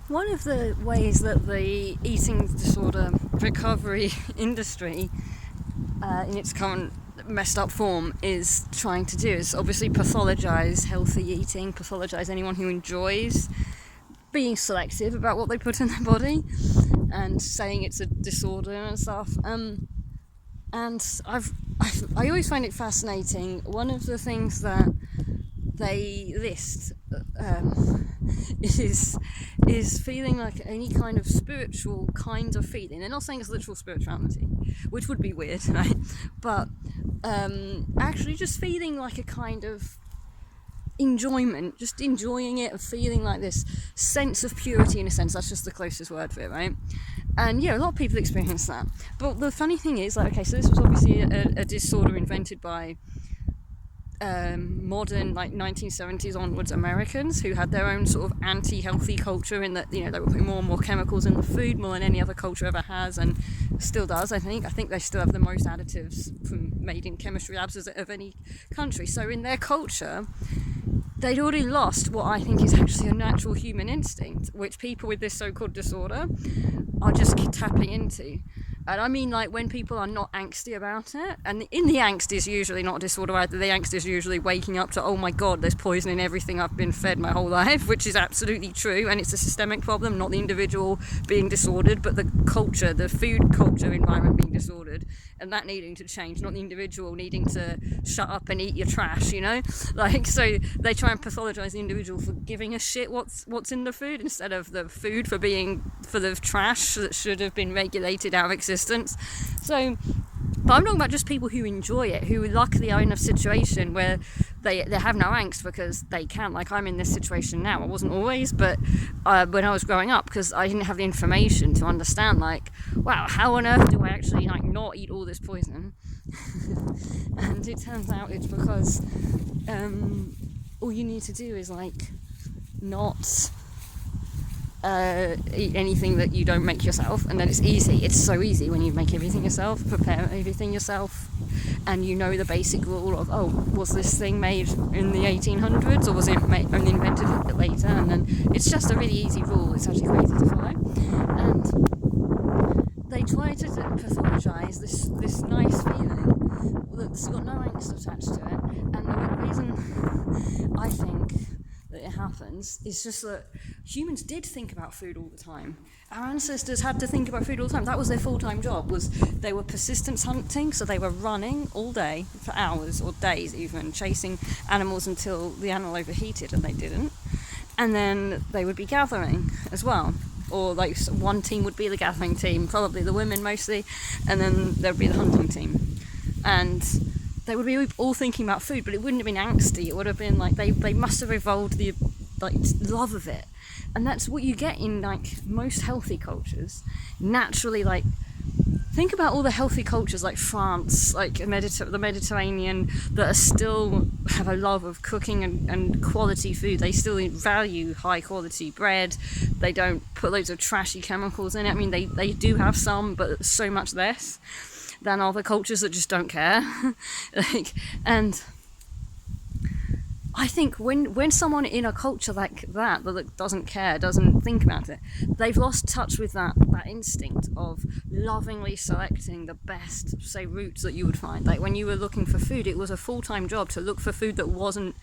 One of the ways that the eating disorder recovery industry, in its current messed up form, is trying to do is obviously pathologize healthy eating, pathologize anyone who enjoys being selective about what they put in their body, and saying it's a disorder and stuff. And I always find it fascinating. One of the things that they list is feeling like any kind of spiritual kind of feeling. They're not saying it's literal spirituality, which would be weird, right? But actually just feeling like a kind of enjoyment, just enjoying it, and feeling like this sense of purity in a sense. That's just the closest word for it, right? And yeah, a lot of people experience that. But the funny thing is, like, okay, so this was obviously a disorder invented by modern, like 1970s onwards Americans who had their own sort of anti-healthy culture, in that, you know, they were putting more and more chemicals in the food, more than any other culture ever has, and still does. I think they still have the most additives made in chemistry labs of any country. So in their culture, they'd already lost what I think is actually a natural human instinct, which people with this so-called disorder are just tapping into. And I mean, like, when people are not angsty about it, and in the angst is usually not a disorder either. The angst is usually waking up to, oh my god, there's poison in everything I've been fed my whole life, which is absolutely true, and it's a systemic problem, not the individual being disordered, but the culture, the food culture environment being disordered, and that needing to change, not the individual needing to shut up and eat your trash, you know? Like, so they try and pathologize the individual for giving a shit what's in the food, instead of the food for being for the trash that should have been regulated out of existence. So, but I'm talking about just people who enjoy it, who luckily are in a situation where they have no angst because they can. Like, I'm in this situation now. I wasn't always, but when I was growing up, because I didn't have the information to understand, like, wow, how on earth do I actually, like, not eat all this poison? And it turns out it's because all you need to do is, like, not eat anything that you don't make yourself, and then it's easy. It's so easy when you make everything yourself, prepare everything yourself, and you know the basic rule of, oh, was this thing made in the 1800s, or was it only invented a bit later? And then it's just a really easy rule. It's actually quite easy to follow, and they try to pathologize this nice feeling that's got no angst attached to it. And the reason I think that it happens is just that humans did think about food all the time. Our ancestors had to think about food all the time. That was their full-time job. They were persistence hunting, so they were running all day for hours or days even, chasing animals until the animal overheated, and they didn't. And then they would be gathering as well, or like one team would be the gathering team, probably the women mostly, and then there would be the hunting team. And they would be all thinking about food, but it wouldn't have been angsty. It would have been like they must have evolved the love of it, and that's what you get in, like, most healthy cultures. Naturally, like, think about all the healthy cultures like France, like the Mediterranean, that are still have a love of cooking and quality food. They still value high quality bread. They don't put loads of trashy chemicals in it. I mean, they do have some, but so much less than other cultures that just don't care. And I think when someone in a culture like that doesn't care, doesn't think about it, they've lost touch with that instinct of lovingly selecting the best, say, roots that you would find. Like, when you were looking for food, it was a full-time job to look for food that wasn't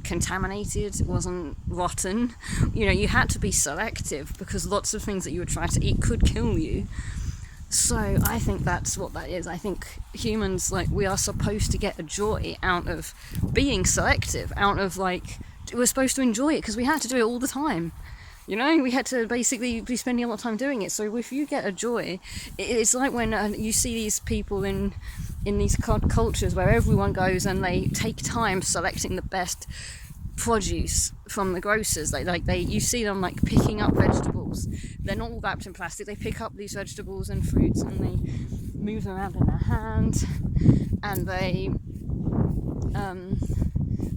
contaminated, it wasn't rotten. You know, you had to be selective because lots of things that you would try to eat could kill you. So I think that's what that is. I think humans, like, we are supposed to get a joy out of being selective, out of, like, we're supposed to enjoy it because we had to do it all the time. You know, we had to basically be spending a lot of time doing it. So if you get a joy, it's like when you see these people in these cultures where everyone goes and they take time selecting the best produce from the grocers. You see them, like, picking up vegetables. They're not all wrapped in plastic. They pick up these vegetables and fruits and they move them around in their hand, and they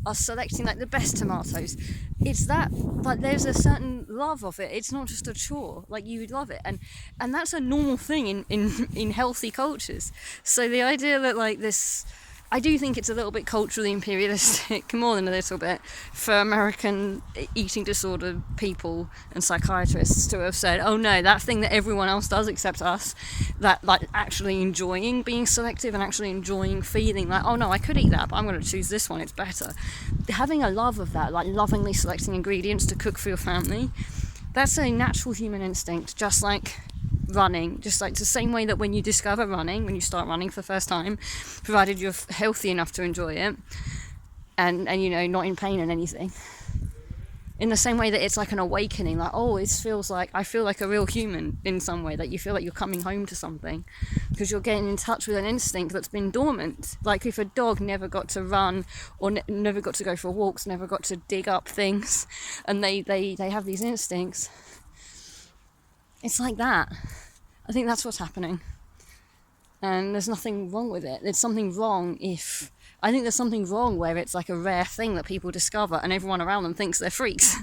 are selecting, like, the best tomatoes. It's that, like, there's a certain love of it. It's not just a chore. Like, you would love it, and that's a normal thing in healthy cultures. So the idea that, like, this I do think it's a little bit culturally imperialistic, more than a little bit, for American eating disorder people and psychiatrists to have said, oh no, that thing that everyone else does except us, that like actually enjoying being selective and actually enjoying feeling like, oh no, I could eat that, but I'm going to choose this one, it's better. Having a love of that, like lovingly selecting ingredients to cook for your family, that's a natural human instinct, just like running, just like the same way that when you discover running, when you start running for the first time, provided you're healthy enough to enjoy it and you know, not in pain and anything, in the same way that it's like an awakening, like, oh, it feels like I feel like a real human in some way, that you feel like you're coming home to something because you're getting in touch with an instinct that's been dormant. Like if a dog never got to run or never got to go for walks, never got to dig up things, and they have these instincts, it's like that. I think that's what's happening. And there's nothing wrong with it. There's something wrong if... I think there's something wrong where it's like a rare thing that people discover and everyone around them thinks they're freaks.